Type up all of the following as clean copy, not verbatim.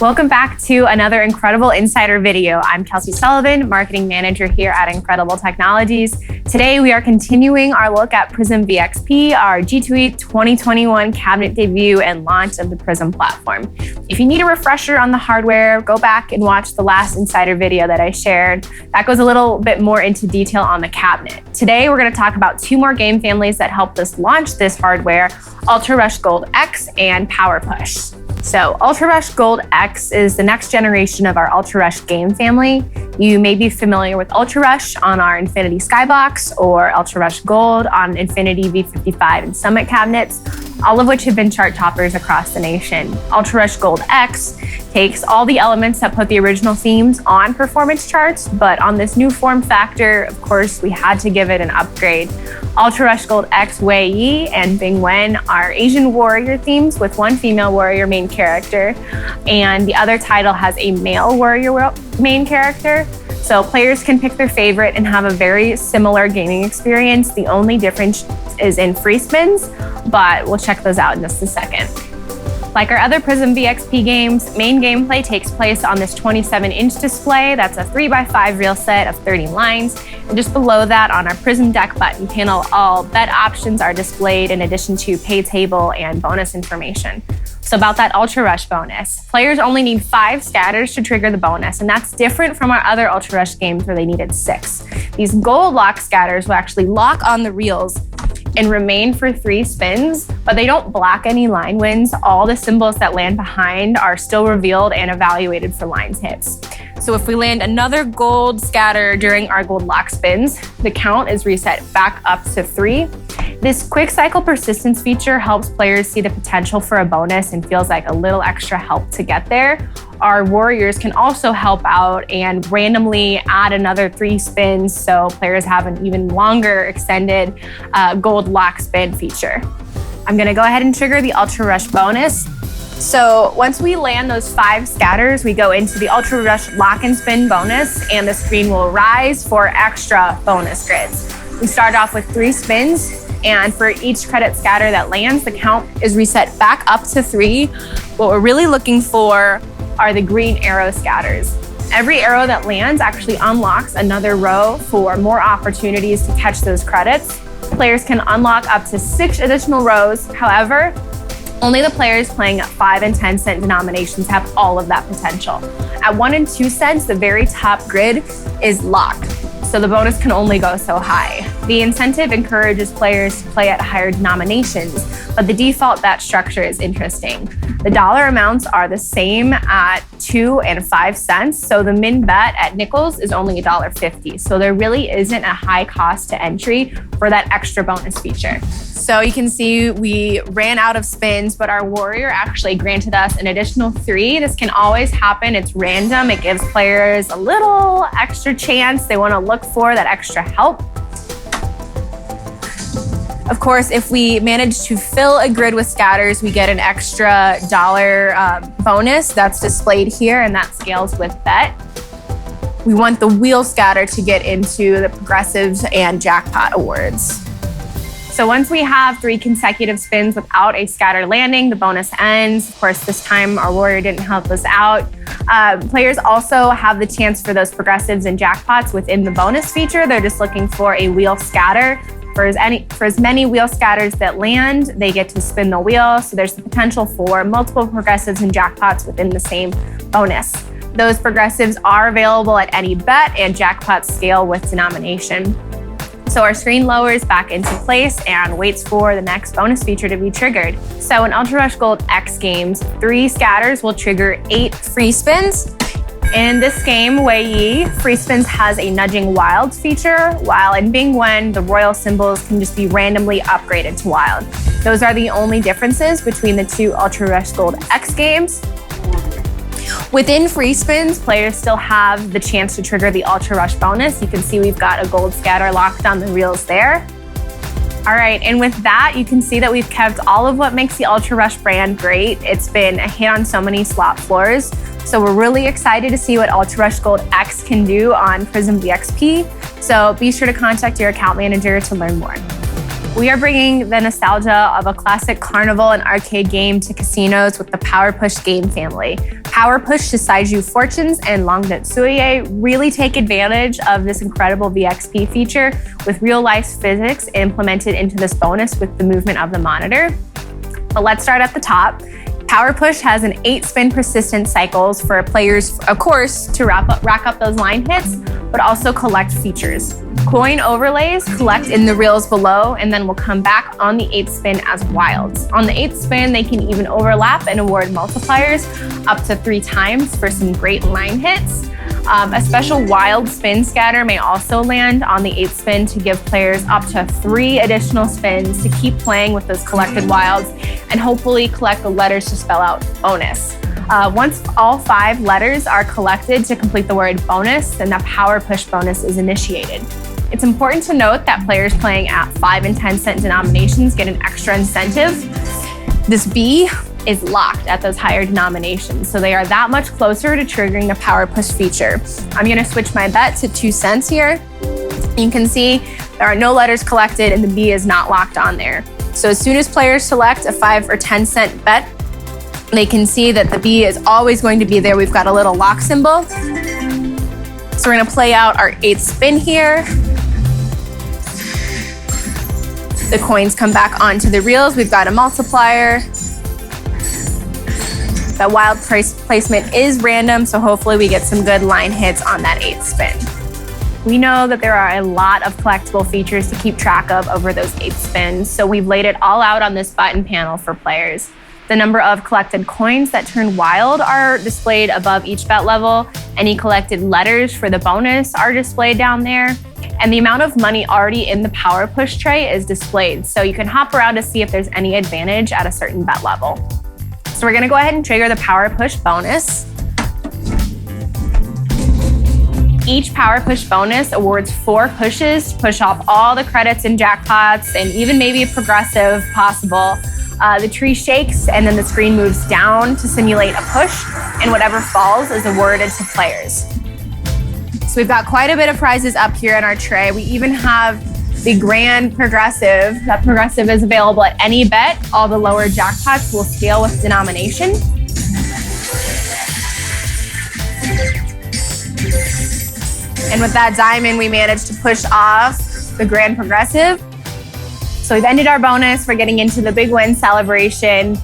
Welcome back to another incredible insider video. I'm Kelsey Sullivan, Marketing Manager here at Incredible Technologies. Today, we are continuing our look at Prism VXP, our G2E 2021 cabinet debut and launch of the Prism platform. If you need a refresher on the hardware, go back and watch the last insider video that I shared. That goes a little bit more into detail on the cabinet. Today, we're going to talk about two more game families that helped us launch this hardware, Ultra Rush Gold X and Power Push. So Ultra Rush Gold X is the next generation of our Ultra Rush game family. You may be familiar with Ultra Rush on our Infinity Skybox or Ultra Rush Gold on Infinity V55 and Summit cabinets, all of which have been chart toppers across the nation. Ultra Rush Gold X takes all the elements that put the original themes on performance charts, but on this new form factor, of course, we had to give it an upgrade. Ultra Rush Gold X Wei Yi and Bing Wen are Asian warrior themes with one female warrior main character, and the other title has a male warrior main character. So players can pick their favorite and have a very similar gaming experience. The only difference is in free spins, but we'll check those out in just a second. Like our other Prism VXP games, main gameplay takes place on this 27-inch display. That's a 3x5 reel set of 30 lines. And just below that, on our Prism deck button panel, all bet options are displayed in addition to pay table and bonus information. So about that Ultra Rush bonus, players only need 5 scatters to trigger the bonus, and that's different from our other Ultra Rush games where they needed 6. These gold lock scatters will actually lock on the reels and remain for 3 spins, but they don't block any line wins. All the symbols that land behind are still revealed and evaluated for lines hits. So if we land another gold scatter during our gold lock spins, the count is reset back up to 3. This quick cycle persistence feature helps players see the potential for a bonus and feels like a little extra help to get there. Our warriors can also help out and randomly add another 3 spins, so players have an even longer extended gold lock spin feature. I'm gonna go ahead and trigger the Ultra Rush bonus. So once we land those 5 scatters, we go into the Ultra Rush lock and spin bonus, and the screen will rise for extra bonus grids. We start off with 3 spins, and for each credit scatter that lands, the count is reset back up to 3. What we're really looking for are the green arrow scatters. Every arrow that lands actually unlocks another row for more opportunities to catch those credits. Players can unlock up to 6 additional rows. However, only the players playing at 5 and 10 cent denominations have all of that potential. At 1 and 2 cents, the very top grid is locked, so the bonus can only go so high. The incentive encourages players to play at higher denominations, but the default bet structure is interesting. The dollar amounts are the same at 2 and 5 cents, so the min bet at nickels is only $1.50. So there really isn't a high cost to entry for that extra bonus feature. So you can see we ran out of spins, but our warrior actually granted us an additional 3. This can always happen. It's random. It gives players a little extra chance. They want to look for that extra help. Of course, if we manage to fill a grid with scatters, we get an extra dollar bonus that's displayed here, and that scales with bet. We want the wheel scatter to get into the progressives and jackpot awards. So once we have 3 consecutive spins without a scatter landing, the bonus ends. Of course, this time our warrior didn't help us out. Players also have the chance for those progressives and jackpots within the bonus feature. They're just looking for a wheel scatter. For as many wheel scatters that land, they get to spin the wheel. So there's the potential for multiple progressives and jackpots within the same bonus. Those progressives are available at any bet, and jackpots scale with denomination. So our screen lowers back into place and waits for the next bonus feature to be triggered. So in Ultra Rush Gold X games, 3 scatters will trigger 8 free spins. In this game, Wei Yi, free spins has a nudging wilds feature, while in Bing Wen, the royal symbols can just be randomly upgraded to wild. Those are the only differences between the 2 Ultra Rush Gold X games. Within free spins, players still have the chance to trigger the Ultra Rush bonus. You can see we've got a gold scatter locked on the reels there. All right, and with that, you can see that we've kept all of what makes the Ultra Rush brand great. It's been a hit on so many slot floors. So we're really excited to see what Ultra Rush Gold X can do on Prism VXP. So be sure to contact your account manager to learn more. We are bringing the nostalgia of a classic carnival and arcade game to casinos with the Power Push game family. Power Push to Saiju Fortunes and Longdet Suye really take advantage of this incredible VXP feature with real-life physics implemented into this bonus with the movement of the monitor. But let's start at the top. Power Push has an 8-spin persistent cycles for players, of course, to rack up those line hits, but also collect features. Coin overlays collect in the reels below and then will come back on the 8th spin as wilds. On the 8th spin, they can even overlap and award multipliers up to 3 times for some great line hits. A special wild spin scatter may also land on the 8th spin to give players up to 3 additional spins to keep playing with those collected wilds and hopefully collect the letters to spell out bonus. Once all 5 letters are collected to complete the word bonus, then the Power Push bonus is initiated. It's important to note that players playing at 5 and 10 cent denominations get an extra incentive. This B is locked at those higher denominations, so they are that much closer to triggering the Power Push feature. I'm gonna switch my bet to 2 cents here. You can see there are no letters collected and the B is not locked on there. So as soon as players select a 5 or 10 cent bet, they can see that the B is always going to be there. We've got a little lock symbol. So we're gonna play out our 8th spin here. The coins come back onto the reels. We've got a multiplier. That wild placement is random, so hopefully we get some good line hits on that 8th spin. We know that there are a lot of collectible features to keep track of over those 8 spins, so we've laid it all out on this button panel for players. The number of collected coins that turn wild are displayed above each bet level. Any collected letters for the bonus are displayed down there. And the amount of money already in the Power Push tray is displayed, so you can hop around to see if there's any advantage at a certain bet level. So we're gonna go ahead and trigger the Power Push bonus. Each Power Push bonus awards 4 pushes to push off all the credits and jackpots and even maybe a progressive possible. The tree shakes and then the screen moves down to simulate a push, and whatever falls is awarded to players. So we've got quite a bit of prizes up here in our tray. We even have the grand progressive. That progressive is available at any bet. All the lower jackpots will scale with denomination. And with that diamond, we managed to push off the grand progressive. So we've ended our bonus. We're getting into the big win celebration.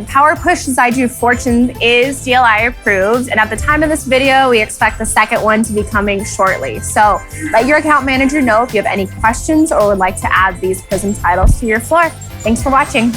Power Push Saiju Fortunes is DLI approved, and at the time of this video, we expect the second one to be coming shortly. So let your account manager know if you have any questions or would like to add these Prism titles to your floor. Thanks for watching.